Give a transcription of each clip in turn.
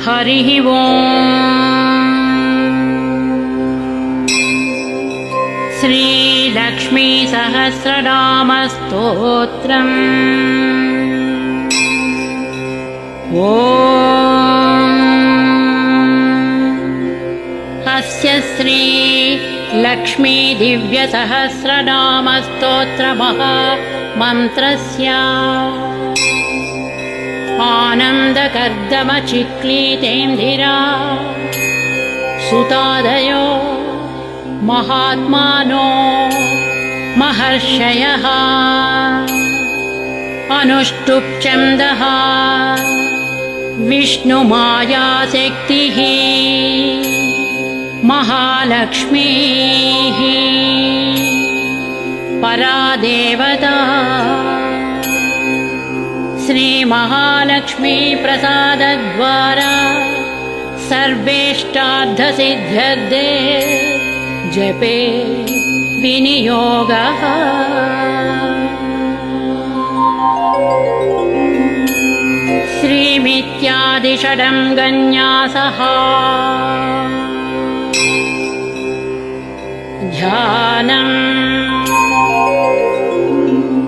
हरिः ओम्। श्रीलक्ष्मी सहस्रनामस्तोत्रम्। अस्य श्री लक्ष्मी दिव्य सहस्रनामस्तोत्रमहामन्त्रस्य आनन्दकर्दमचिक्लीतेन्दिरा सुतादयो महात्मानो महर्षयः अनुष्टुप्छन्दः विष्णुमायाशक्तिः महालक्ष्मीः परादेवता। श्री महालक्ष्मी प्रसादद्वारा सर्वेष्टार्थसिद्ध्यर्थे जपे विनियोगः। श्रीमित्यादिषडङ्गन्यासः ध्यानम्।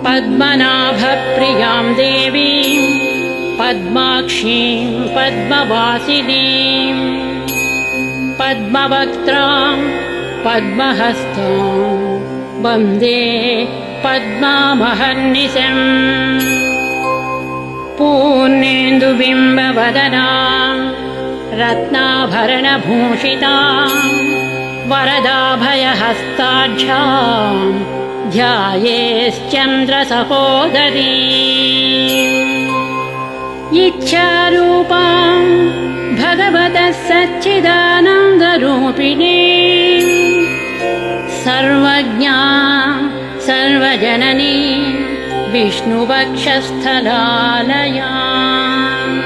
पद्मनाभप्रियां देवीं पद्माक्षीं पद्मवासिनीं पद्मवक्त्रां पद्महस्तां वन्दे पद्मामहर्निशम्। पूर्णेन्दुबिम्बवदनां रत्नाभरणभूषितां वरदाभयहस्ताढ्यां ध्यायेश्चन्द्रसहोदरी। इच्छारूपां भगवतः सच्चिदानन्दरूपिणी सर्वज्ञां सर्वजननी विष्णुवक्षस्थलालयाम्।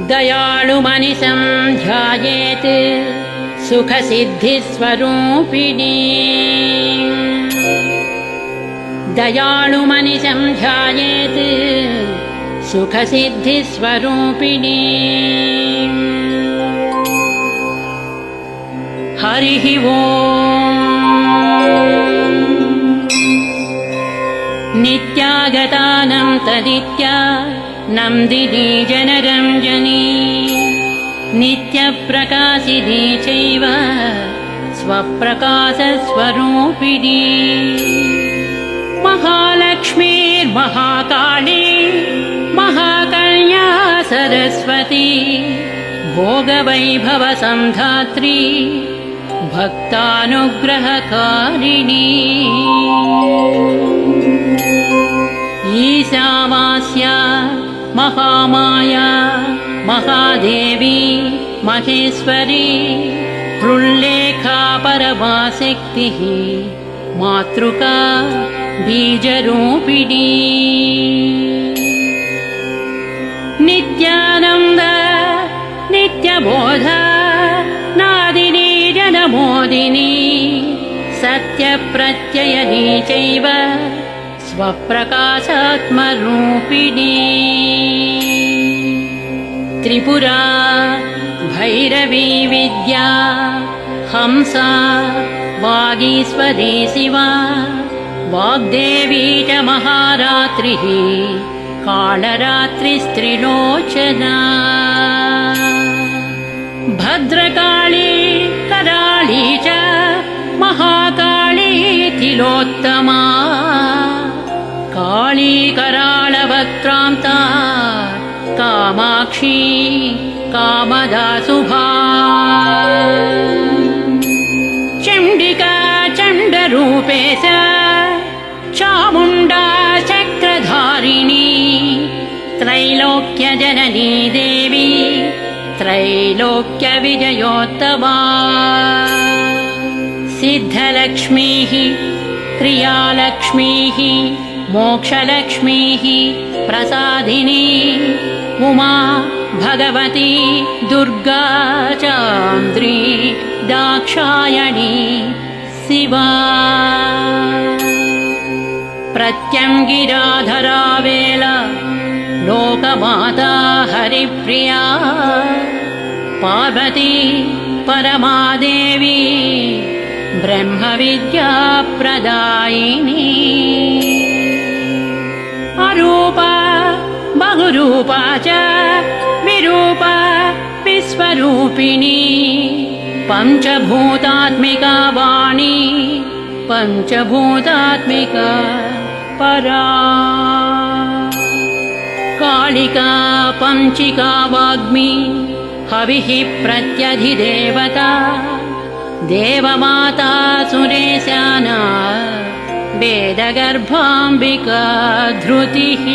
दयाळुमनिशं ध्यायेत् सुखसिद्धिस्वरूपिणी। दयाळुमनिशं ध्यायेत् सुखसिद्धिस्वरूपिणी। हरिः ओम्। नित्यागतानं तदित्या नन्दिनी जनरञ्जनी नित्यप्रकाशिनी चैव स्वप्रकाशस्वरूपिणी। महालक्ष्मीर्महाकाली महाकन्या सरस्वती भोगवैभवसन्धात्री भक्तानुग्रहकारिणी। ईशावास्या महामाया महादेवी महेश्वरी हृल्लेखा परमाशक्तिः मातृका बीजरूपिणी। नित्यानन्द नित्यबोध नादिनी जनमोदिनी सत्यप्रत्ययनी चैव स्वप्रकाशात्मरूपिणी। त्रिपुरा भैरवी विद्या हंसा वागीश्वरी शिवा वाग्देवी च महारात्रिः कालरात्रिस्त्रिलोचना। भद्रकाली कराळी च महाकाली तिलोत्तमा काली कराळवक्त्रान्ता कामाक्षी कामदा शुभा। चण्डिका चण्डरूपेश चामुण्डा चक्रधारिणी त्रैलोक्यजननी देवी त्रैलोक्यविजयोत्तमा। सिद्धलक्ष्मीः क्रियालक्ष्मीः मोक्षलक्ष्मीः प्रसादिनी उमा भगवती दुर्गा चान्द्री दाक्षायणी शिवा। प्रत्यङ्गिराधरा वेला लोकमाता हरिप्रिया पार्वती परमादेवी ब्रह्मविद्या प्रदायिनी अरूपा बहुरूपा च विरूपा विश्वरूपिणी पञ्चभूतात्मिका वाणी पञ्चभूतात्मिका परा कालिका पञ्चिका वाग्मी हविः प्रत्यधिदेवता देवमाता सुरेशाना वेदगर्भाम्बिका धृतिः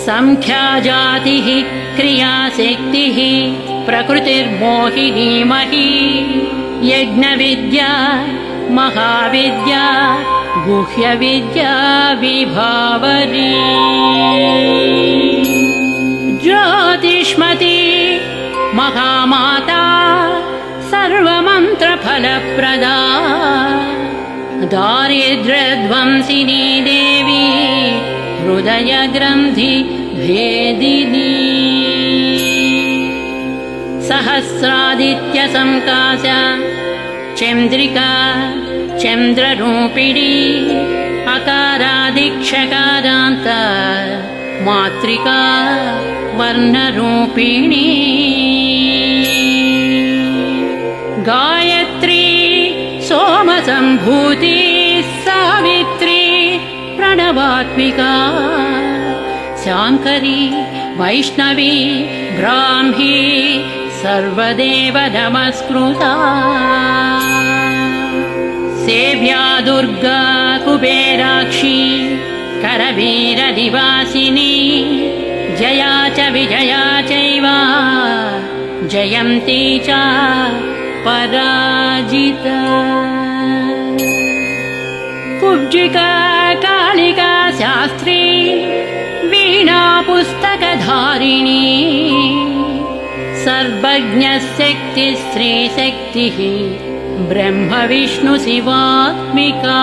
संख्याजातिः क्रियाशक्तिः प्रकृतिर्मोहिनी मही यज्ञविद्या महाविद्या गुह्यविद्या विभावरी ज्योतिष्मती महामाता सर्वमन्त्रफलप्रदा दारिद्र्यध्वंसिनी देवी हृदयग्रन्थि भेदिनी सहस्रादित्यसंकाशा चन्द्रिका चन्द्ररूपिणी अकारादिक्षकारान्त मातृका वर्णरूपिणी गायत्री सोमसम्भूति सावित्री प्रणवात्मिका शाङ्करी वैष्णवी ब्राह्मी सर्वदेव नमस्कृता सेव्या दुर्गा कुबेराक्षी करवीरनिवासिनी जया च विजया चैव जयन्ती च पराजिता कुब्जिका कालिका शास्त्री वीणा पुस्तकधारिणी सर्वज्ञशक्ति स्त्रीशक्तिः ब्रह्म विष्णु शिवात्मिका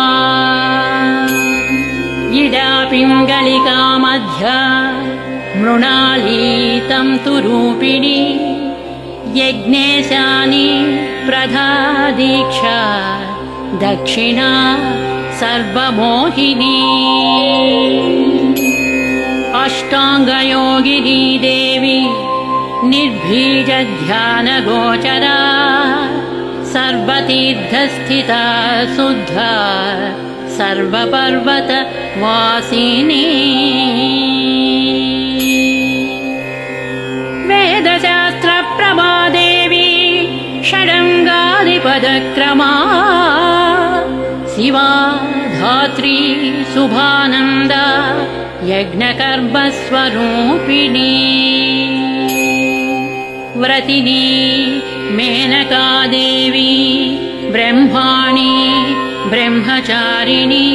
इडा पिङ्गलिका मध्या मृणाली तन्तु रूपिणी यज्ञेशानि प्रधादीक्षा दक्षिणा सर्वमोहिनी अष्टाङ्गयोगिनी देवी निर्भीजध्यानगोचरा सर्वतीर्थस्थिता शुद्धा सर्वपर्वतवासिनी वेदशास्त्रप्रभा देवी षडङ्गादिपदक्रमा शिवा धात्री शुभानन्दा यज्ञकर्मस्वरूपिणी व्रतिनी मेनका देवी ब्रह्माणी ब्रह्मचारिणी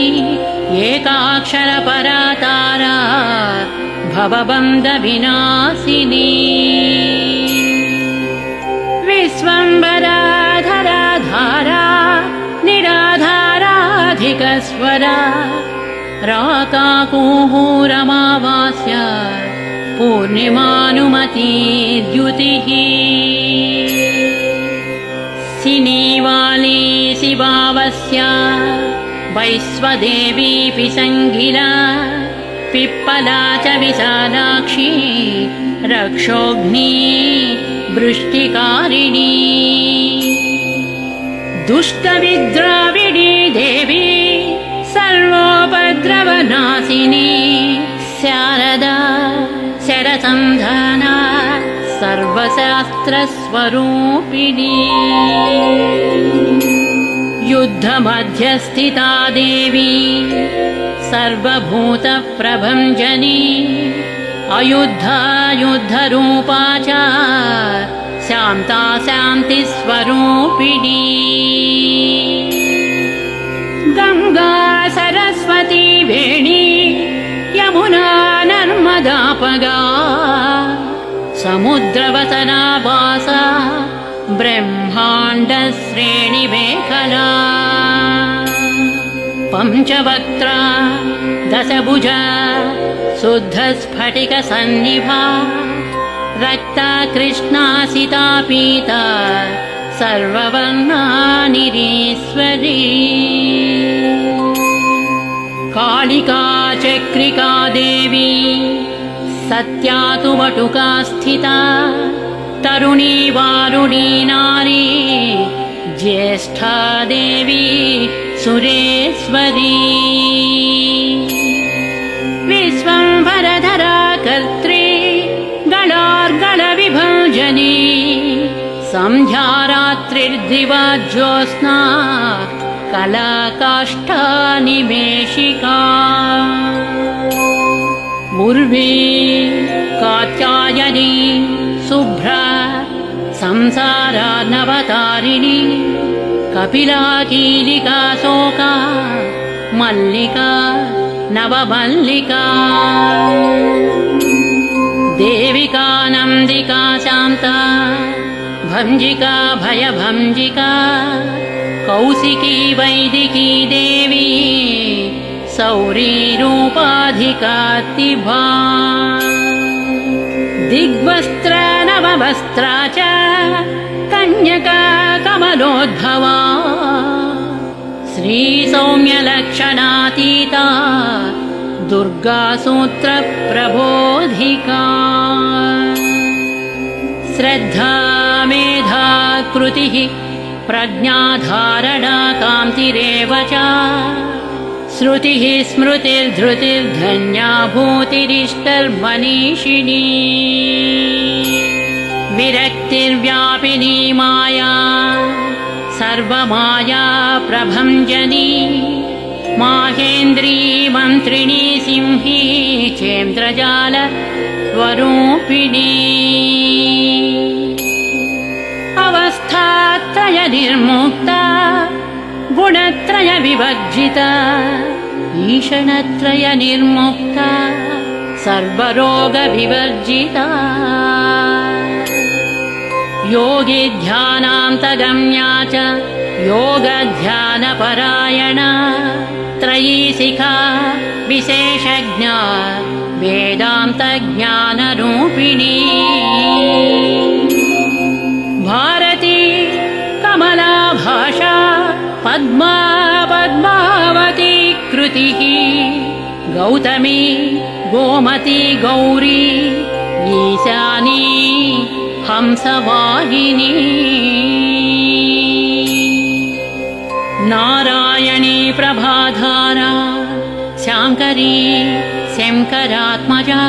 एकाक्षरपरा तारा भवबन्धविनाशिनी विश्वम्भरा धरा धारा निराधाराधिकस्वरा राकाकुहूरमावास्या पूर्णिमानुमती द्युतिः सिनीवाली शिवावस्या वैश्वदेवी पिसङ्गिला पिप्पला च विशालाक्षी रक्षोघ्नी वृष्टिकारिणी दुष्टविद्राविणी देवी सर्वोपद्रवनाशिनी शारदा शरसन्धाना सर्वशास्त्रस्वरूपिणी युद्धमध्यस्थिता देवी सर्वभूतप्रभञ्जनी अयुद्धा युद्धरूपा च शान्ता शान्तिस्वरूपिणी गङ्गा सरस्वती वेणी यमुना नर्मदापगा समुद्रवसना वासा ब्रह्माण्डश्रेणिमेखला पञ्चवक्त्रा दशभुजा शुद्धस्फटिकसन्निभा रक्ता कृष्णासिता पीता सर्ववर्णा निरीश्वरी कालिका चक्रिका देवी सत्या तु वटुका स्थिता तरुणी वारुणी नारी ज्येष्ठा देवी सुरेश्वरी विश्वम्भरधरा कर्त्री गणार्गणविभञ्जनी सन्ध्या रात्रिर्दिवा ज्योत्स्ना कलाकाष्ठा निमेषिका उर्वी कात्यायनी शुभ्रा संसारानवतारिणी कपिला कीलिका शोका मल्लिका नवमल्लिका देविका नन्दिका शान्ता भञ्जिका भयभञ्जिका कौशिकी वैदिकी देवी सौरी रूपाधिकातिभा दिग्वस्त्र नववस्त्रा च कन्यका कमलोद्भवा श्रीसौम्यलक्षणातीता दुर्गा सूत्रप्रबोधिका श्रद्धा मेधा कृतिः प्रज्ञाधारणा कान्तिरेव च श्रुतिः स्मृतिर्धृतिर्धन्या भूतिरिष्टर्मनीषिणी विरक्तिर्व्यापिनी माया सर्वमाया प्रभञ्जनी माहेन्द्री मन्त्रिणी सिंही चेन्द्रजाल स्वरूपिणी अवस्थात्रय निर्मुक्ता गुणत्रय विवर्जिता ईषणत्रय निर्मुक्ता सर्वरोग विवर्जिता योगी ध्यानान्तगम्या च योगध्यानपरायणा त्रयीशिखा विशेषज्ञा वेदान्तज्ञानरूपिणी भारती कमला भाषा पद्मा पद्मावती कृतिः गौतमी गोमती गौरी ईशानी हंसवाहिनी नारायणी प्रभाधारा शाङ्करी शङ्करात्मजा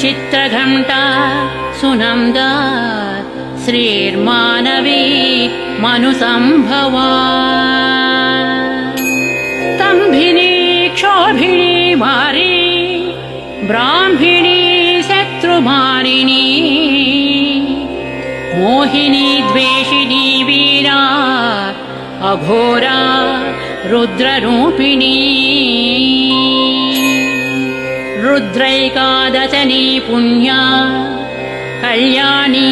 चित्रघण्टा सुनन्दा श्रीर्मानवी मनुसंभवा स्तम्भिनी क्षोभिणी मारी ब्राह्मिणी शत्रुमारिणी मोहिनी द्वेषिणी वीरा अघोरा रुद्ररूपिणी रुद्रैकादशनी पुण्या कल्याणी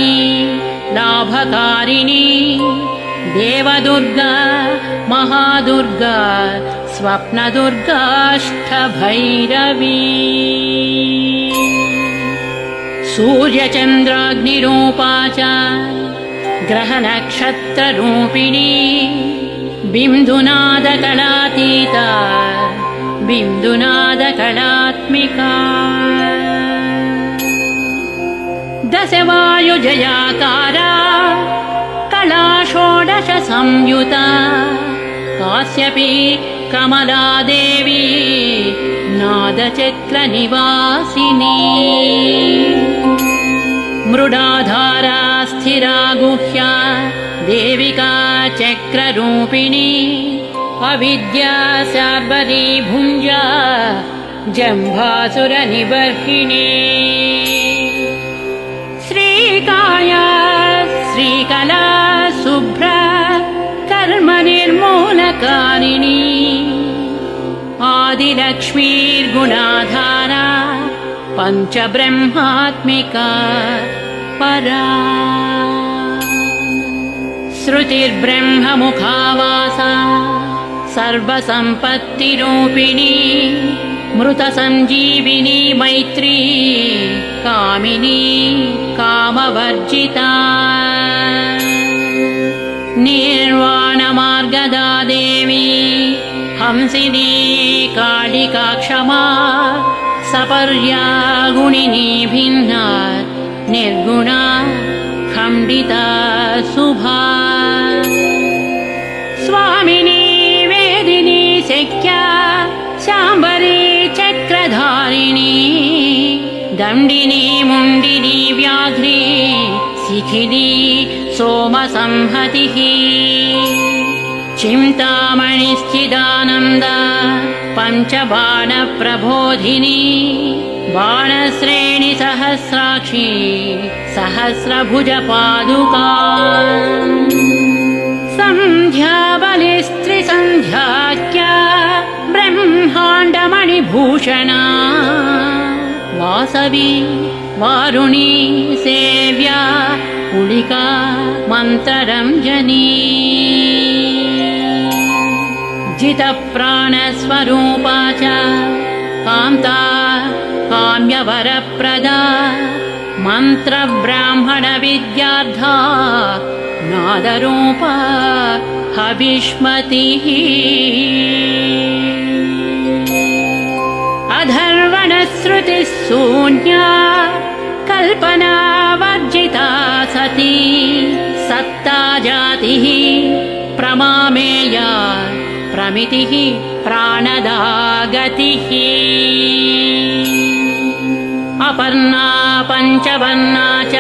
लाभकारिणी देवदुर्गा महादुर्गा स्वप्नदुर्गाष्टभैरवी सूर्यचन्द्राग्निरूपा च ग्रहनक्षत्ररूपिणी बिन्दुनादकलातीता बिन्दुनादकलात्मिका दशवायुजयाकारा कला षोडश संयुता काश्यपी कमला देवी नादचक्रनिवासिनी मृडाधारा स्थिरा गुह्या देविका चक्ररूपिणी अविद्या शार्वरी भुञ्जा जम्भासुरनिबर्हिणी श्रीकाया श्रीकला शुभ्रा कर्मनिर्मूलकारिणी आदिलक्ष्मीर्गुणाधारा पञ्चब्रह्मात्मिका परा श्रुतिर्ब्रह्ममुखावासा सर्वसम्पत्तिरूपिणी मृत संजीविनी मैत्री कामिनी कामवर्जिता निर्वाणमार्गदा देवी हंसिनी कालिका क्षमा सपर्या गुणिनी भिन्ना निर्गुणा खण्डिता शुभा स्वामिनी वेदिनी शक्या शाम्बरी चक्रधारिणी दण्डिनी मुण्डिनी व्याघ्री शिखिनी सोमसंहतिः चिन्तामणिश्चिदानन्दा पञ्चबाणप्रबोधिनी बाणश्रेणि सहस्राक्षी सहस्रभुजपादुका सन्ध्याबलिस्त्रिसन्ध्याख्या ब्रह्माण्डमणिभूषणा वासवी वारुणी सेव्या कुलिका मन्त्ररञ्जनी जितप्राणस्वरूपा च कान्ता काम्यवरप्रदा मन्त्रब्राह्मणविद्यार्था नादरूपा हविष्मतिः अधर्वणश्रुतिः शून्या कल्पना वर्जिता सती सत्ता जातिः प्रमामेया प्रमितिः प्राणदा गतिः अपर्णा पञ्चवर्णा च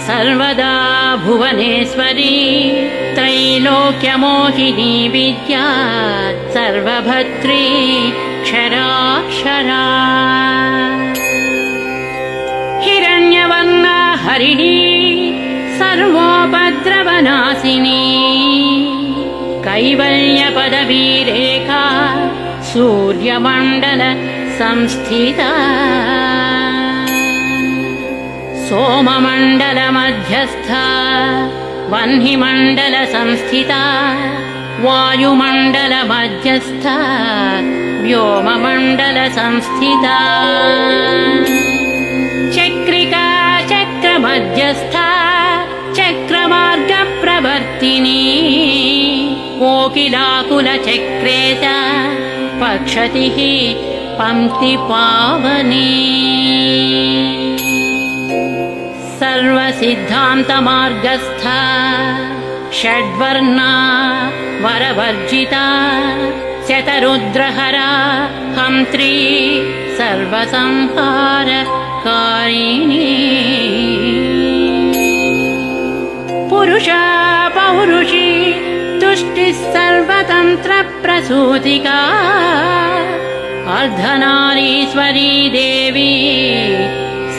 सर्वदा भुवनेश्वरी त्रैलोक्यमोहिनी विद्या सर्वभद्री क्षराक्षरा हिरण्यवर्णा हरिणी सर्वोपद्रवनाशिनी कैवल्यपदवीरेखा सूर्यमण्डल संस्थिता सोममण्डलमध्यस्था वह्निमण्डलसंस्थिता वायुमण्डलमध्यस्था व्योममण्डलसंस्थिता चक्रिका चक्रमध्यस्था चक्रमार्गप्रवर्तिनी कोकिलाकुलचक्रे च पक्षतिः पङ्क्तिपावनी सर्वसिद्धान्तमार्गस्था षड्वर्णा वरवर्जिता शतरुद्रहरा हन्त्री सर्वसंहारकारिणी पुरुषा पौरुषी तुष्टिः सर्वतन्त्रप्रसूतिका अर्धनारीश्वरी देवी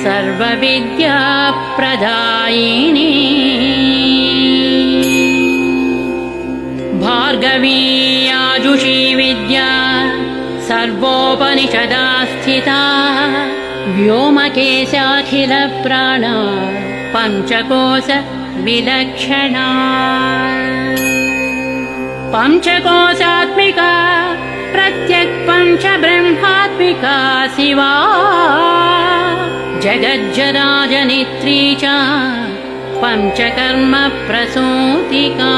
सर्वविद्याप्रदायिनी भार्गवी आजुषी विद्या सर्वोपनिषदा स्थिता व्योमकेशाखिलप्राणा पञ्चकोश विलक्षणा पञ्चकोशात्मिका प्रत्यक् पञ्चब्रह्मात्मिका शिवा जगज्जराजनित्री च पञ्चकर्म प्रसूतिका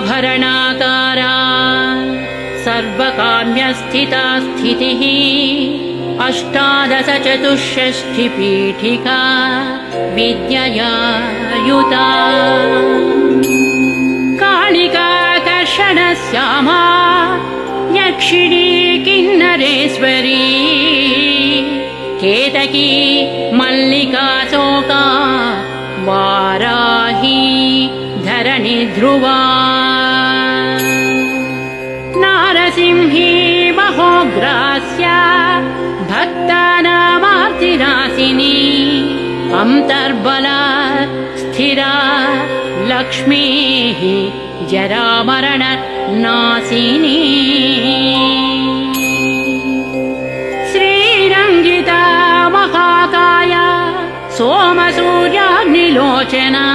वाग्देव्याभरणाकारा सर्वकाम्यस्थिता स्थितिः अष्टादश चतुष्षष्टिपीठिका विद्यया युता कालिका कर्षणश्यामा यक्षिणी किन्नरेश्वरी केतकी मल्लिका शोका वाराही धरणि ध्रुवा नारसिंही महोग्रास्या भक्तानामार्तिनाशिनी अन्तर्बला स्थिरा लक्ष्मीः जरामरण नाशिनी श्रीरङ्गिता महाकाया सोमसूर्याग्निलोचना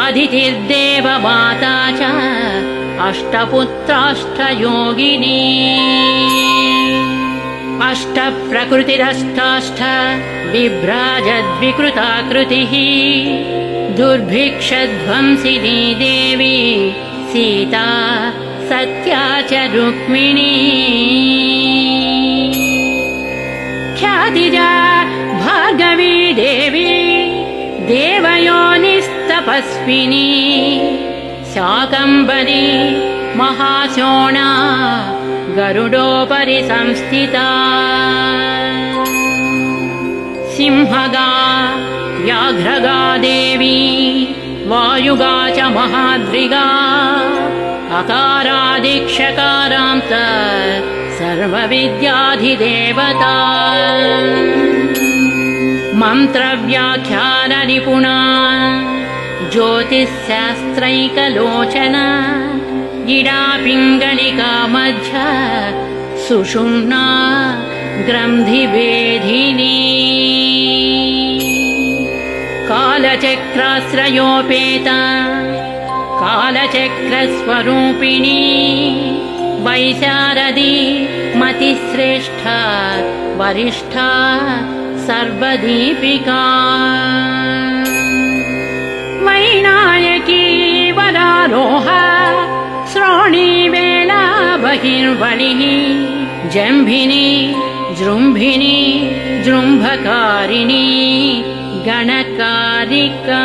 अदितिर्देवमाता च अष्टपुत्राष्टयोगिनी अष्टप्रकृतिरष्टाष्ट बिभ्राजद्विकृताकृतिः दुर्भिक्षध्वंसिनी देवी सीता सत्या च रुक्मिणी ख्यातिजा भार्गवी देवी देवयोनिस्तपस्विनी शाकम्भरी महाशोणा गरुडोपरि संस्थिता सिंहगा व्याघ्रगा देवी वायुगा च महाद्रिगा अकारादिक्षकारान्त सर्वविद्याधिदेवता मन्त्रव्याख्याननिपुणा ज्योतिःशास्त्रैकलोचना गिडा पिङ्गलिका मध्य सुषुम्ना ग्रन्थिभेदिनी कालचक्राश्रयोपेता कालचक्रस्वरूपिणी वैशारदी मतिश्रेष्ठा वरिष्ठा सर्वदीपिका वैनायकी वरारोहा श्रोणीवेला बहिर्बलिः जम्भिनी जृम्भिनी जृम्भकारिणी गणकारिका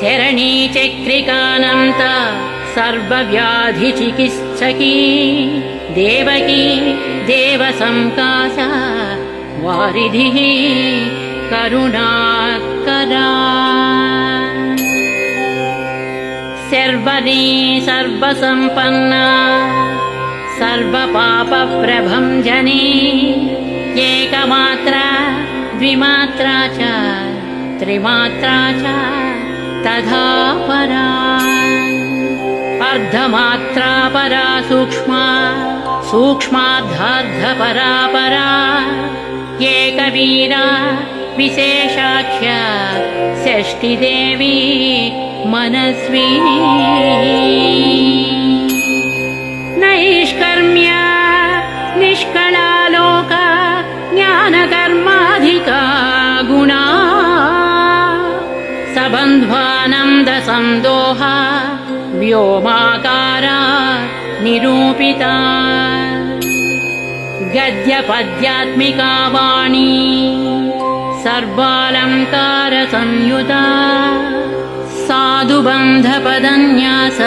शरणी चक्रिकानन्त सर्वव्याधिचिकित्सकी देवकी देवसंकासा वारिधिः करुणाकरा सर्वरी सर्वसम्पन्ना सर्वपापप्रभञ्जनी एकमात्रा द्विमात्रा च त्रिमात्रा च तथा परा अर्धमात्रा परा सूक्ष्मा सूक्ष्मार्धार्धपरा परा एकवीरा विशेषाख्या षष्ठीदेवी मनस्विनी नैष्कर्म्या निष्कलालोका ज्ञानकर्माधिका गुणा सबन्ध्वानन्दसन्दोहा व्योमाकारा निरूपिता गद्यपद्यात्मिका वाणी सर्वालङ्कारसंयुता साधुबन्धपदन्यास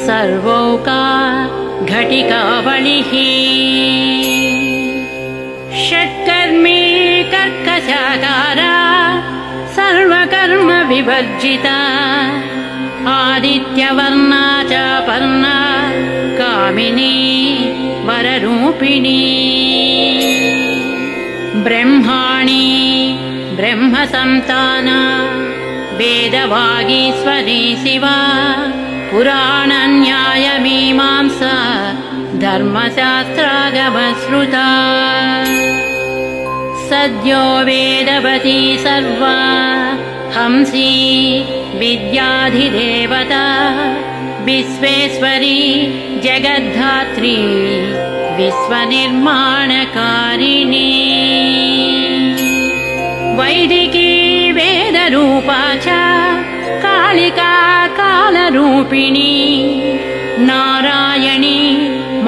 सर्वौका घटिकावलिः षट्कर्मी कर्कशाकारा सर्वकर्म विवर्जिता आदित्यवर्णा च पर्णा कामिनी वररूपिणी ब्रह्माणी ब्रह्मसन्ताना वेदवागीश्वरी शिवा पुराणन्यायमीमांसा धर्मशास्त्रागमश्रुता सद्यो वेदवती सर्वा हंसी विद्याधिदेवता विश्वेश्वरी जगद्धात्री विश्वनिर्माणकारिणी वैदिकी वेदरूपा च कालिका कालरूपिणी नारायणी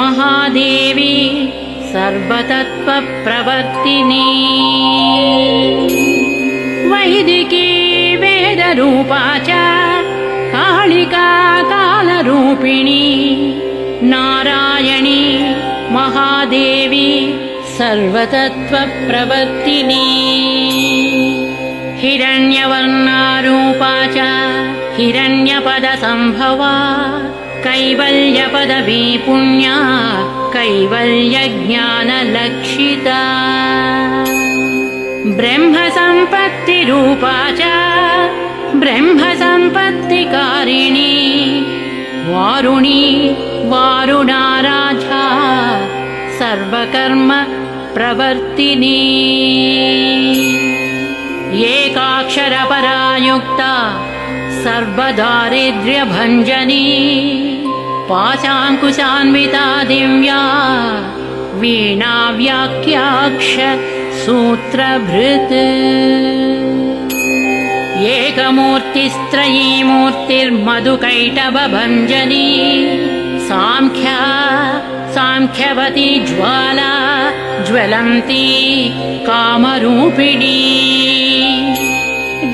महादेवी सर्वतत्त्वप्रवर्तिनी वैदिकी वेदरूपा च कालिका कालरूपिणी नारायणी महादेवी सर्वतत्त्वप्रवर्तिनी हिरण्यवर्णारूपा च हिरण्यपदसम्भवा कैवल्यपदवी पुण्या कैवल्यज्ञानलक्षिता ब्रह्मसम्पत्तिरूपा च ब्रह्मसम्पत्तिकारिणी वारुणी वारुणाराजा सर्वकर्म प्रवर्तिनी एकाक्षरपरा युक्ता सर्वदारिद्र्यभञ्जनी पाशाङ्कुशान्विता दिव्या वीणा व्याख्याक्ष सूत्रभृत् एकमूर्तिस्त्रयी मूर्तिर्मधुकैटभञ्जनी साङ्ख्यवती ज्वाला ज्वलन्ती कामरूपिणी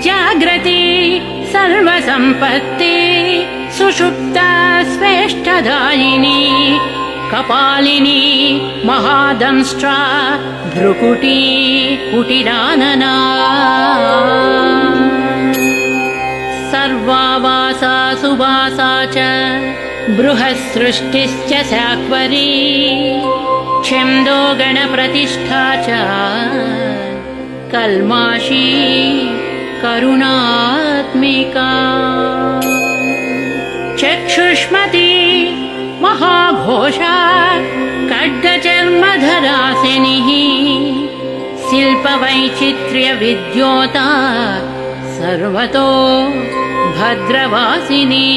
जाग्रती सर्वसम्पत्ति सुषुप्ता स्वेष्टदायिनी कपालिनी महादंष्ट्रा भ्रुकुटी कुटिलानना सर्वावासा सुवासा च बृहत्सृष्टिश्च साक्वरी छन्दो गणप्रतिष्ठा च कल्माषी करुणात्मिका चक्षुष्मती महाघोषा खड्गचर्मधरासिनिः शिल्पवैचित्र्यविद्योता सर्वतो भद्रवासिनी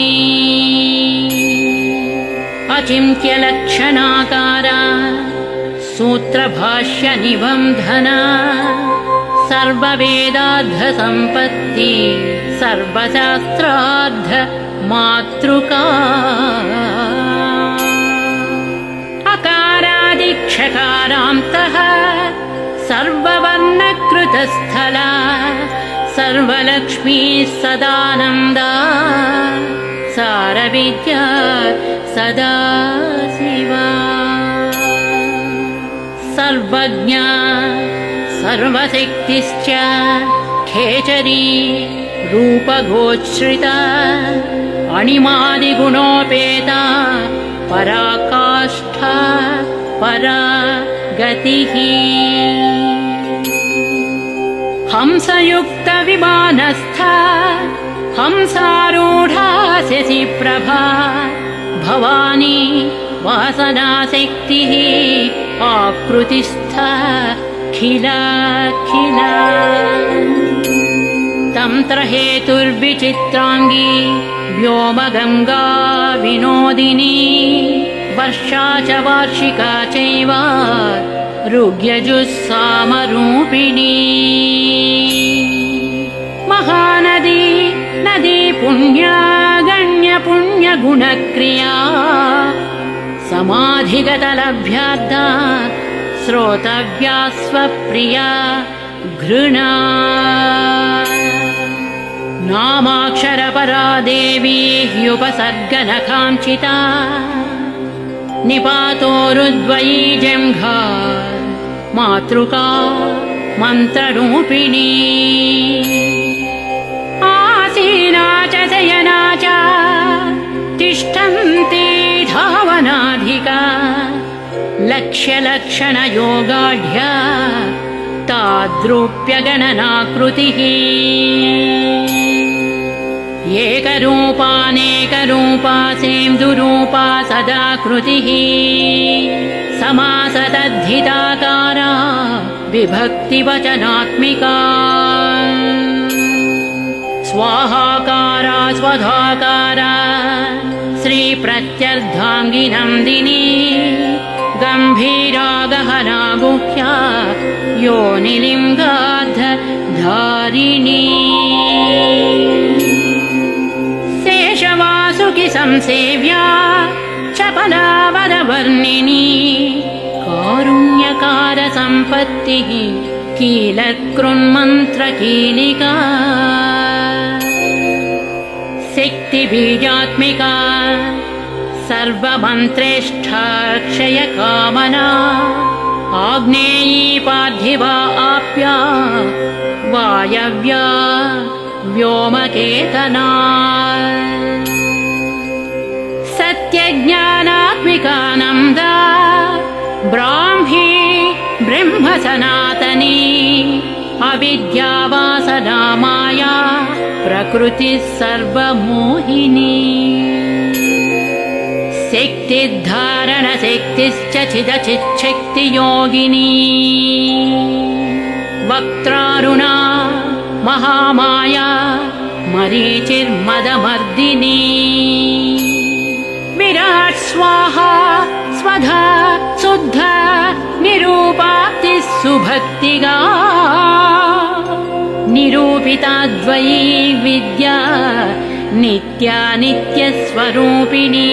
अचिन्त्यलक्षणाकारा सूत्रभाष्यनिबन्धना सर्ववेदार्थसम्पत्ति सर्वशास्त्रार्थ मातृका अकारादिक्षकारान्तः सर्ववर्णकृतस्थला सर्वलक्ष्मी सदानन्दा सारविद्या सदा शिवा सर्वज्ञा सर्वशक्तिश्च खेचरी रूपगोच्छ्रिता अणिमादिगुणोपेता पराकाष्ठा परा गतिः हंसयुक्तविमानस्था हंसारूढा शशिप्रभा भवानी वासनाशक्तिः आकृतिस्था खिला तन्त्रहेतुर्विचित्राङ्गी व्योमगङ्गा विनोदिनी वर्षा च वार्षिका चैव ऋग्यजुस्सामरूपिणी महानदी नदी पुण्या गण्यपुण्यगुणक्रिया समाधिगतलभ्याद्धा श्रोतव्या स्वप्रिया घृणा नामाक्षरपरा देवी ह्युपसर्गनकाञ्चिता निपातोरुद्वयी जङ्घा मातृका मन्त्ररूपिणी आसीना च शयना च तिष्ठन्ती धावनाधिका लक्ष्यलक्षणयोगाढ्या ताद्रूप्यगणनाकृतिः एकरूपानेकरूपा सेन्दुरूपा सदाकृतिः समासतद्धिताकारा विभक्तिवचनात्मिका स्वाहाकारा स्वधाकारा श्रीप्रत्यर्धाङ्गी नन्दिनी गम्भीरा गहना गुह्या योनिलिङ्गाधारिणी शेषवासुकि संसेव्या चपलावरवर्णिनी कारुण्यकार सम्पत्तिः कीलकृन्मन्त्रकीलिका शक्तिबीजात्मिका सर्वमन्त्रेष्ठाक्षयकामना आग्नेयी पार्थिवा आप्या वायव्या व्योमकेतना सत्यज्ञानात्मिकानन्दा ब्राह्मी ब्रह्मसनातनी अविद्यावासना माया प्रकृतिः सर्वमोहिनी शक्तिर्धारणशक्तिश्च चिदचिच्छक्तियोगिनी वक्त्रारुणा महामाया मरीचिर्मदमर्दिनी विराट् स्वाहा स्वधा शुद्धा निरूपाप्तिः सुभक्तिगा निरूपिताद्वयी विद्या नित्या नित्यस्वरूपिणी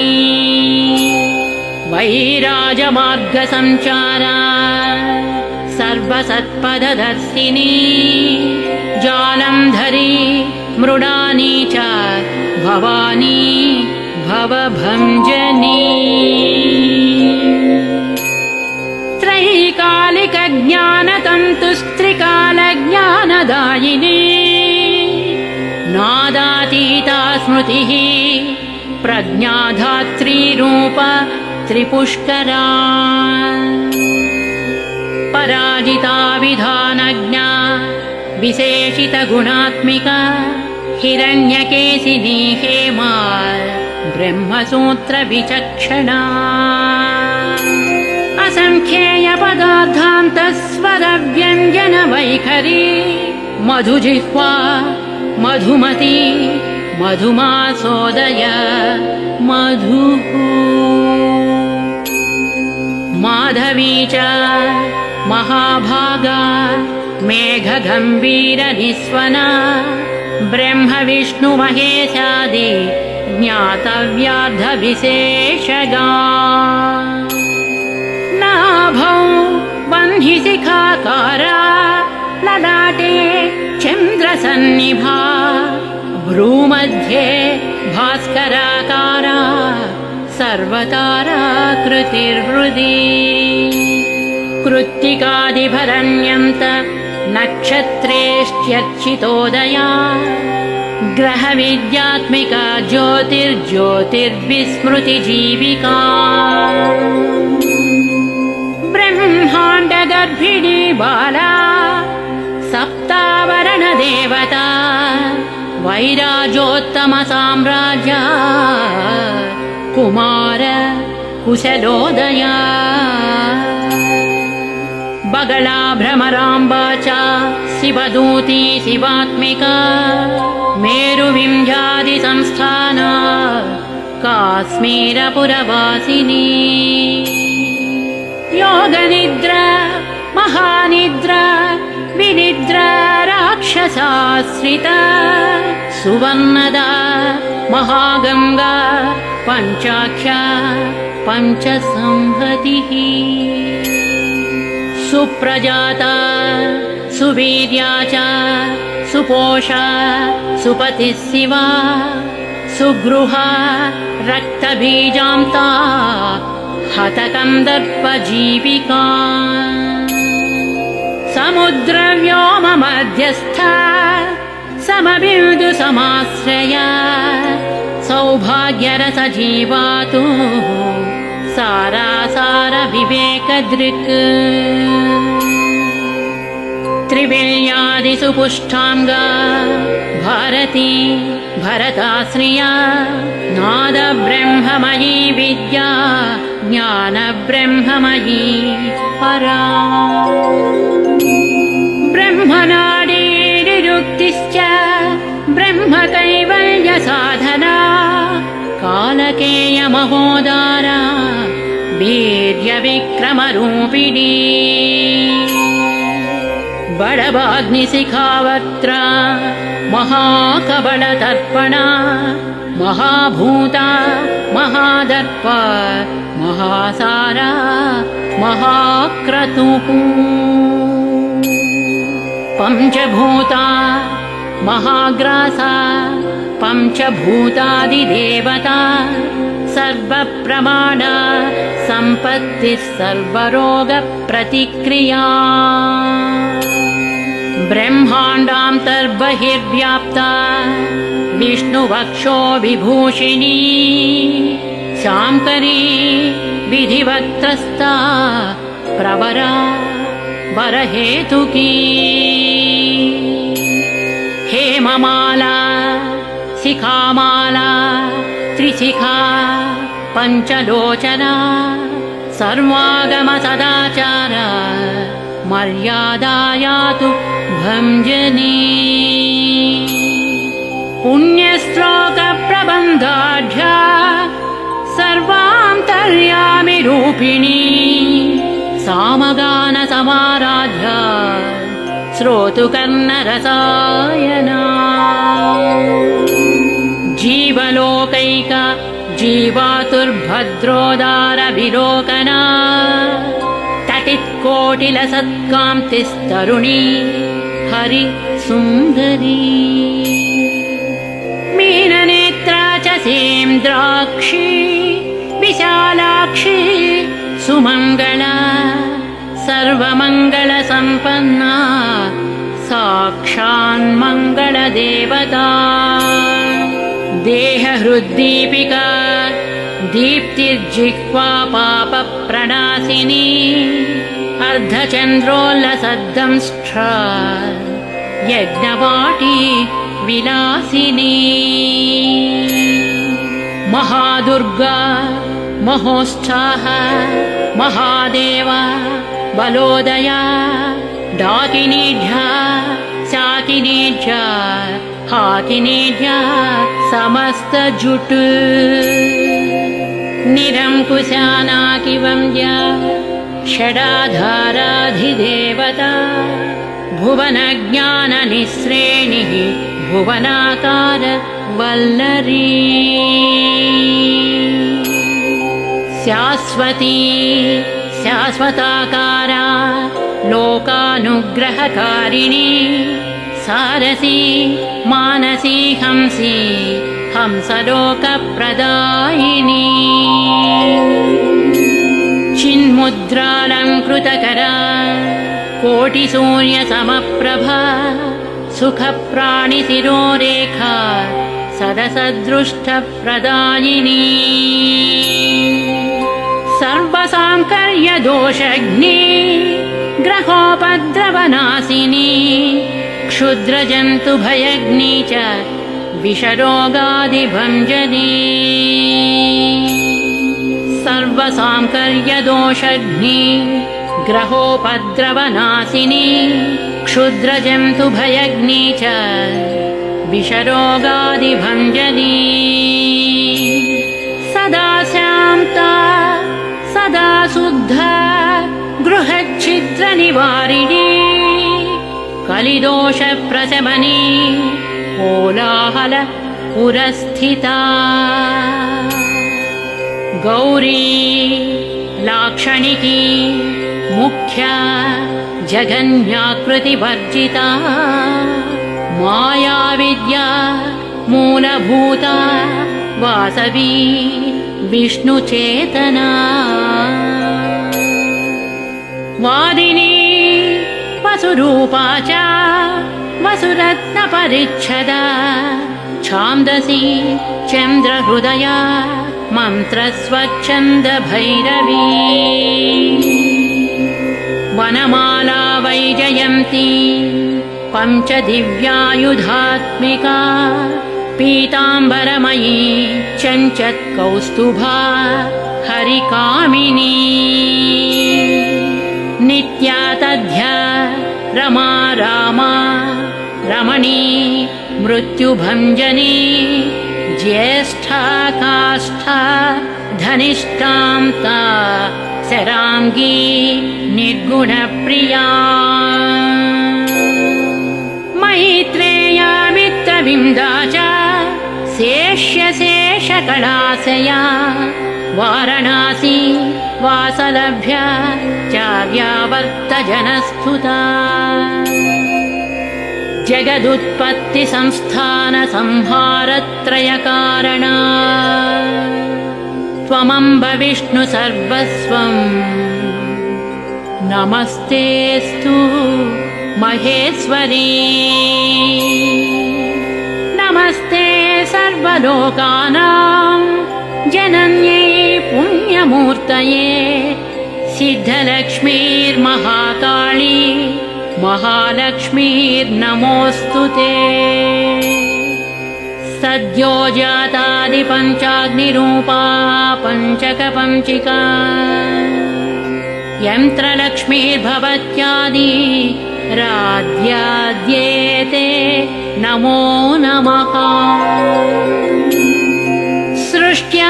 वैराजमार्गसञ्चारा सर्वसत्पददर्शिनी जालन्धरी मृडानी च भवानी भवभञ्जनी त्रैकालिकज्ञानतन्तुस्त्रिकालज्ञानदायिनी नादातीता स्मृतिः प्रज्ञाधात्रीरूप त्रिपुष्करा पराजिता विधानज्ञा विशेषितगुणात्मिका हिरण्यकेशिनी हेमा ब्रह्मसूत्रविचक्षणा असङ्ख्येयपदार्थान्तस्वरव्यञ्जनवैखरी मधुजिह्वा मधुमती मधुमासोदय मधुः माधवी च महाभागा मेघगम्भीरनिस्वना ब्रह्मविष्णुमहेशादि ज्ञातव्यार्धविशेषगा नाभौ वह्निशिखाकारा ललाटे चन्द्रसन्निभा भ्रूमध्ये भास्कराकारा सर्वताराकृतिर्हृदि कृत्तिकादिभरण्यन्त नक्षत्रेष्ट्यर्चितोदया ग्रहविद्यात्मिका ज्योतिर्ज्योतिर्विस्मृतिजीविका ब्रह्माण्डगर्भिणी बाला सप्तावरणदेवता वैराजोत्तमसाम्राज्या कुमार कुशलोदया बगला भ्रमराम्बा च शिवदूती शिवात्मिका मेरुविंध्यादिसंस्थाना काश्मीरपुरवासिनी योगनिद्रा महानिद्रा विनिद्रा राक्षसाश्रिता सुवर्णदा महागंगा पञ्चाख्या पञ्चसंहतिः सुप्रजाता सुवीर्या च सुपोषा सुपतिः शिवा सुगृहा रक्तबीजान्ता हतकन्दर्पजीविका समुद्रव्योममध्यस्था समबिन्दुसमाश्रया सौभाग्यरसजीवातु सारासारविवेकदृक् त्रिविल्यादिसुपुष्टाङ्गा भारती भरताश्रिया नादब्रह्ममयी विद्या ज्ञानब्रह्ममयी परा ब्रह्मनाडीनिरुक्तिश्च ब्रह्मकैवल्यसाधना कालकेयमहोदारा वीर्यविक्रमरूपिणी बडवाग्निशिखावक्त्रा महाकबलतर्पणा महाभूता महादर्प महासारा महाक्रतुः पञ्चभूता महाग्रासा पञ्चभूतादिदेवता सर्वप्रमाण सम्पत्तिः सर्वरोगप्रतिक्रिया ब्रह्माण्डान्तर्बहिर्व्याप्ता विष्णुवक्षो विभूषिणी शाङ्करी विधिवक्त्रस्था प्रवरा वरहेतुकी हेममाला शिखामाला त्रिशिखा पञ्चलोचना सर्वागम सदाचार मर्यादायातु भञ्जनी पुण्यश्लोकप्रबन्धाढ्या सर्वान्तर्यामिरूपिणी सामगानसमाराध्या श्रोतुकर्णरसायना जीवलोकैक जीवातुर्भद्रोदारविलोकना तटित्कोटिलसत्कान्तिस्तरुणी हरिसुन्दरी मीननेत्रा च सेन्द्राक्षी विशालाक्षी सुमङ्गला सर्वमङ्गलसम्पन्ना साक्षान्मङ्गलदेवता देहहृद्दीपिका दीप्तिर्जिह्वा पापप्रणाशिनी अर्धचन्द्रोल्लसद्दंष्ट्रा यज्ञवाटी विलासिनी महादुर्गा महोत्साह महादेव बलोदया डाकिनीढ्या शाकिनीढ्या हाकिनीढ्या समस्तजुट निरङ्कुशानाकिवन्द्या षडाधाराधिदेवता भुवनज्ञाननिःश्रेणिः भुवनाकार वल्लरी शाश्वती शाश्वताकारा लोकानुग्रहकारिणी सारसी मानसी हंसी हंसलोकप्रदायिनी चिन्मुद्रालङ्कृतकरा कोटिसूर्यसमप्रभा सुखप्राणिशिरोरेखा सदसदृष्टप्रदायिनी सर्वसाङ्कर्यदोषघ्नी ग्रहोपद्रवनाशिनी क्षुद्रजन्तुभयग्नी च विषरोगादिभञ्जनी सर्वसाङ्कर्यदोषघ्नी ग्रहोपद्रवनाशिनी क्षुद्रजन्तुभयग्नी च विषरोगादिभञ्जनी सदा शान्ता सदा शुद्धा गृहच्छिद्रनिवारिणी कलिदोषप्रशमनी कोलाहल पुरस्थिता गौरी लाक्षणिकी मुख्या जगन्याकृतिवर्जिता मायाविद्या मूलभूता वासवी विष्णुचेतना वादिनी वसुरूपा च वसुरत्नपरिच्छदा छान्दसी चन्द्रहृदया मन्त्रस्वच्छन्दभैरवी वनमाला वैजयन्ती पञ्चदिव्यायुधात्मिका पीताम्बरमयी चञ्चत्कौस्तुभा हरिकामिनी नित्या तद्ध्या रमा रामा रमणी मृत्युभञ्जनी ज्येष्ठा काष्ठा धनिष्ठां ता शराङ्गी निर्गुणप्रिया मैत्रेया मित्रविन्दा च शेष्यशेषकलाशया वारणासी वासलभ्या चाव्यावर्तजनस्तुता जगदुत्पत्तिसंस्थानसंहारत्रयकारणा त्वमम्ब विष्णु सर्वस्वम् नमस्तेऽस्तु महेश्वरी नमस्ते सर्वलोकानां जनन्यै पुण्यमूर्तये सिद्धलक्ष्मीर्महाकाली महालक्ष्मीर्नमोऽस्तु ते सद्यो जातादिपञ्चाग्निरूपा पञ्चकपञ्चिका यन्त्रलक्ष्मीर्भवत्यादि राध्याद्येते नमो नमः। सृष्ट्यादिकारणकारा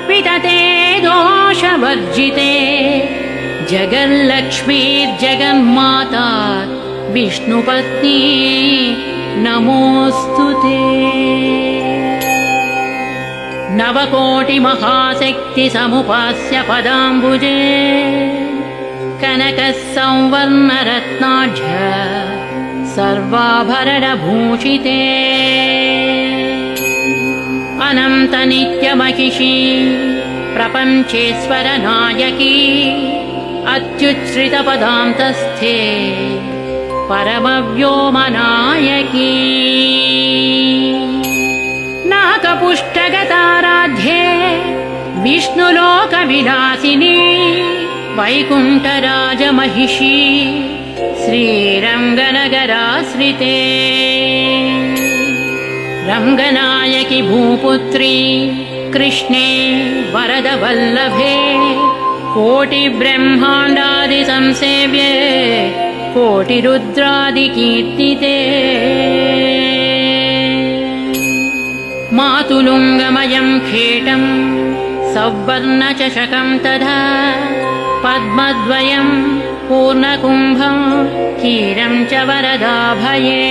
वितते दोषवर्जिते जगल्लक्ष्मीर्जगन्माता विष्णुपत्नी नमोऽस्तुते। नवकोटिमहाशक्तिसमुपास्य पदाम्बुजे कनकः संवर्णरत्नाढ्य सर्वाभरणभूषिते अनन्तनित्यमहिषी प्रपञ्चेश्वरनायकी अत्युच्छ्रितपदान्तस्थे परमव्योमनायकी नाकपुष्टगताराध्ये विष्णुलोकविलासिनी वैकुण्ठराजमहिषी श्रीरङ्गनगराश्रिते रङ्गनायकि भूपुत्री कृष्णे वरदवल्लभे कोटिब्रह्माण्डादिसंसेव्ये कोटिरुद्रादिकीर्तिते मातुलुङ्गमयं खेटं सौवर्णचषकं तथा पद्मद्वयं पूर्णकुम्भं क्षीरं च वरदाभये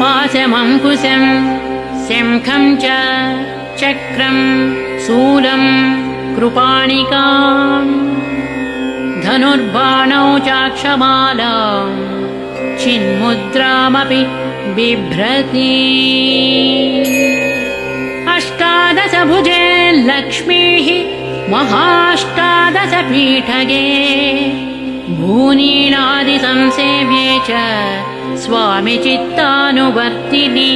पाशमङ्कुशं शङ्खं च चक्रं शूलं कृपाणिकां धनुर्बाणौ चाक्षमालां चिन्मुद्रामपि बिभ्रति अष्टादशभुजे लक्ष्मीः महाष्टादशपीठगे भूनीलादिसंसेव्ये च स्वामि चित्तानुवर्तिनी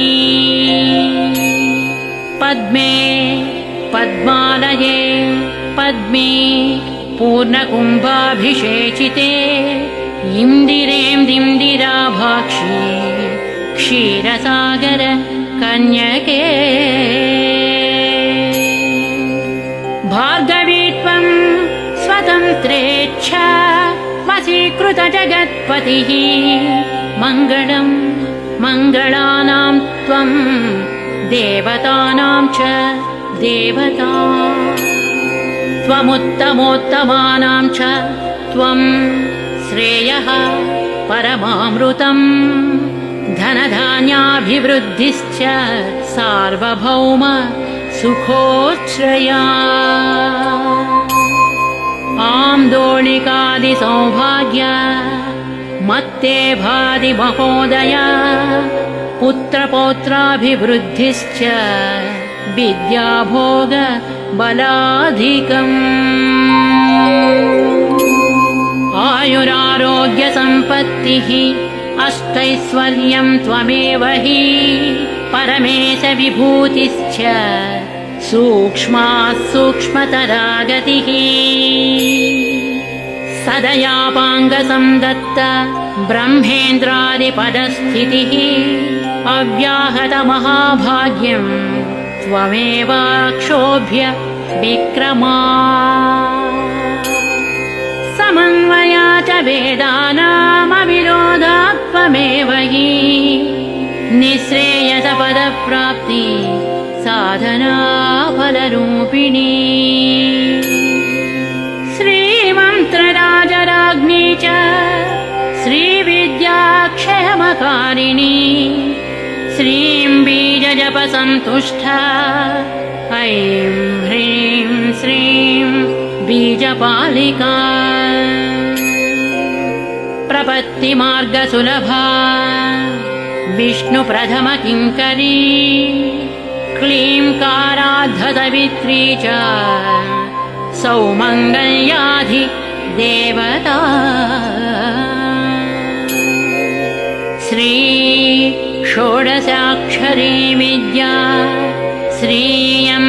पद्मे पद्मालये पद्मे पूर्णकुम्भाभिषेचिते इन्दिरेन्दिराभाक्षी क्षीरसागर कन्यके भार्गवी त्वं स्वतन्त्रेच्छा वशीकृतजगत्पतिः मङ्गलं मङ्गलानां त्वं देवतानां च देवता त्वमुत्तमोत्तमानां च त्वं श्रेयः परमामृतम् धनधान्याभिवृद्धिश्च सार्वभौम सुखोच्छ्रया आम्दोलिकादिसौभाग्य मत्ते भाति महोदया पुत्रपौत्राभिवृद्धिश्च विद्याभोग बलाधिकम् आयुरारोग्यसम्पत्तिः अष्टैश्वर्यं त्वमेव हि परमेश विभूतिश्च सूक्ष्मात् सूक्ष्मतरा गतिः सदयापाङ्गसंदत्त ब्रह्मेन्द्रादिपदस्थितिः अव्याहतमहाभाग्यं त्वमेवाक्षोभ्य विक्रमा समन्वया च वेदानामविरोधात् त्वमेव हि निःश्रेयसपदप्राप्ति साधना फलरूपिणी श्रीमन्त्रराजराज्ञी च श्रीविद्याक्षयमकारिणी श्रीं बीजजपसन्तुष्टा ऐं ह्रीं श्रीं बीजपालिका प्रपत्तिमार्गसुलभा विष्णुप्रथमकिङ्करी क्लींकाराद्धसवित्री च सौमङ्गल्याधि देवता श्री षोडशाक्षरी विद्या श्रीयन्त्रपुरवासिनी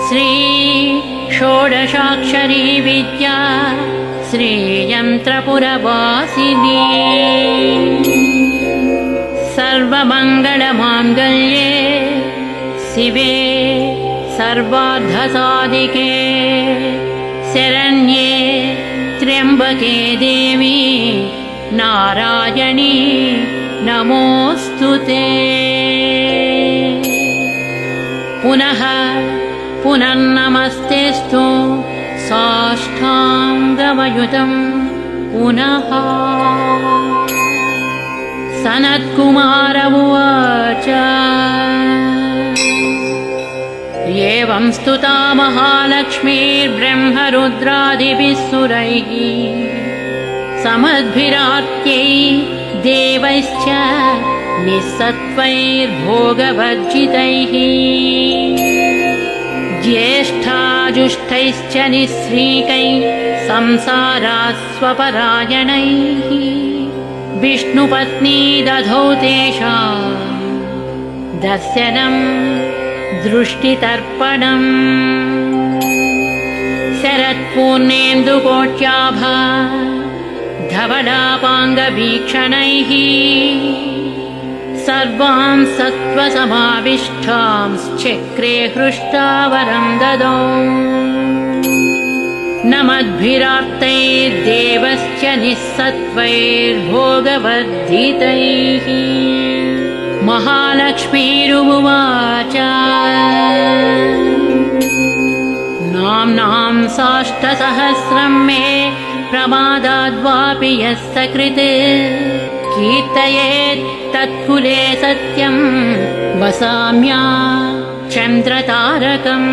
श्री षोडशाक्षरी विद्या श्रीयन्त्रपुरवासिनी सर्वमङ्गलमाङ्गल्ये शिवे सर्वार्थसाधिके शरण्ये त्र्यम्बके देवी नारायणी नमोऽस्तु ते। पुनः पुनर्नमस्तेऽस्तु साष्टाङ्गमयुतं पुनः। सनत्कुमार उवाच एवं स्तुता महालक्ष्मीर्ब्रह्मरुद्रादिभिः सुरैः समद्भिरार्त्यै देवैश्च निःसत्त्वैर्भोगवर्जितैः ज्येष्ठाजुष्टैश्च निःश्रीकैः संसारास्वपरायणैः विष्णुपत्नी दधौ तेषां दर्शनं दृष्टितर्पणम्। शरत्पूर्णेन्दुकोट्याभा धवलापाङ्गवीक्षणैः सर्वां सत्त्वसमाविष्टांश्चक्रे हृष्टावरं ददौ। नमद्भिरार्तैर्देवश्च निःसत्त्वैर्भोगवर्धितैः महालक्ष्मीरुवाच नाम्नां साष्टसहस्रं मे प्रमादाद्वापि यः सकृत् कीर्तयेत् तत्कुले सत्यं वसाम्या चन्द्रतारकम्।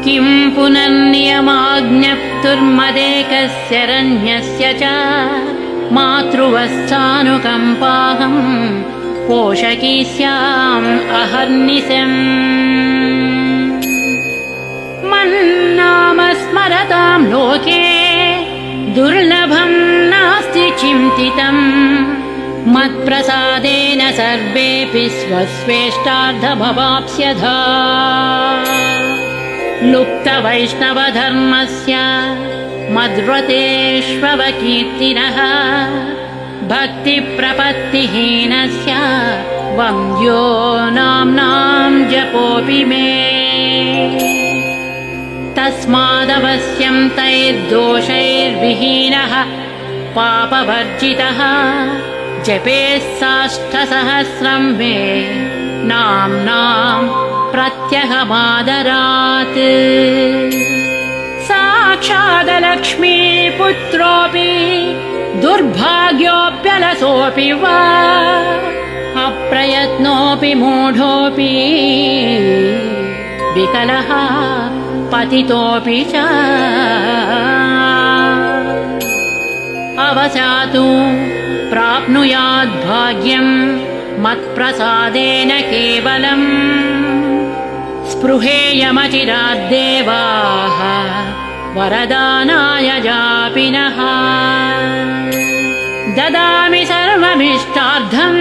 किं पुनर्नियमाज्ञप्तुर्मदेकस्य रण्यस्य च मातृवस्थानुकम्पाहं पोषकी स्याम् अहर्निशम्। मन्नाम स्मरतां लोके दुर्लभं नास्ति चिन्तितम् मत्प्रसादेन सर्वेऽपि स्वस्वेष्टार्थमवाप्स्यथा। लुप्तवैष्णवधर्मस्य मद्व्रतेष्वकीर्तिनः भक्तिप्रपत्तिहीनस्य वन्द्यो नाम्नां जपोऽपि मे। तस्मादवश्यं तैर्दोषैर्विहीनः पापवर्जितः जपेत् साष्टसहस्रं मे नाम्नां प्रत्यहमादरात्। साक्षादलक्ष्मीपुत्रोऽपि दुर्भाग्योऽप्यलसोऽपि वा अप्रयत्नोऽपि मूढोऽपि विकलः पतितोऽपि च अवसातु प्राप्नुयाद्भाग्यं मत्प्रसादेन केवलम्। स्पृहेयमचिराद्देवाः वरदानाय जापिनः। ददामि सर्वमिष्टार्थं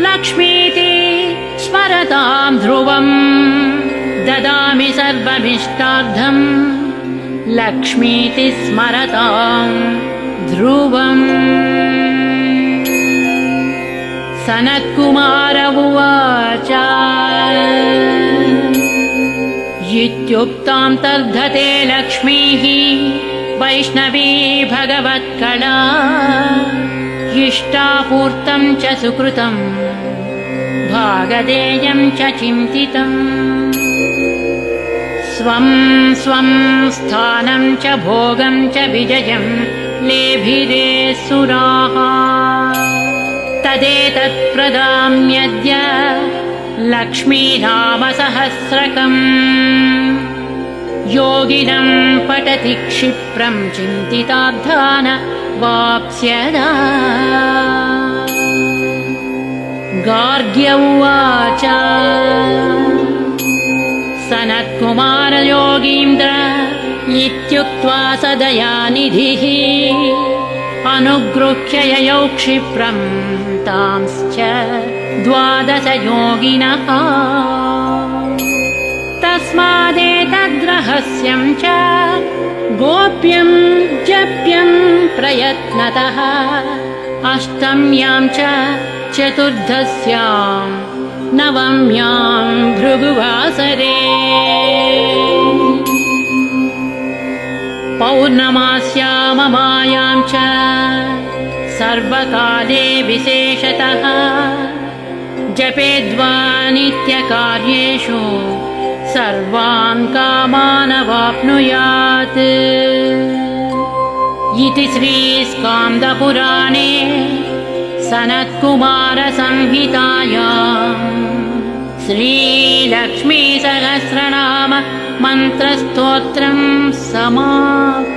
लक्ष्मीति स्मरतां ध्रुवम्। ददामि सर्वमिष्टार्थं लक्ष्मीति स्मरतां ध्रुवम्। सनत्कुमार उवाच इत्युक्तां तर्धते लक्ष्मीः वैष्णवी भगवत्कला इष्टापूर्तं च सुकृतं भागधेयं च चिन्तितम्। स्वं स्वं स्थानं च भोगं च विजयं लेभिरे सुराः तदेतत् प्रदाम्यद्य लक्ष्मीनामसहस्रकम्। योगिनं पठति क्षिप्रं चिन्तितार्थान् वाप्स्यदा। गार्ग्य उवाच सनत्कुमार योगीन्द्र इत्युक्त्वा स दयानिधिः अनुगृह्य ययौ क्षिप्रं तांश्च 12 योगिनः। तस्मादेतद्रहस्यं च गोप्यं जप्यं प्रयत्नतः अष्टम्यां च चतुर्दश्यां नवम्यां भृगुवासरे पौर्णमास्याममायां च सर्वकाले विशेषतः जपेद्वा नित्यकार्येषु सर्वान् कामानवाप्नुयात् इति श्रीस्कान्दपुराणे सनत्कुमारसंहितायां श्रीलक्ष्मीसहस्रनाम मन्त्रस्तोत्रं समाप्तम्।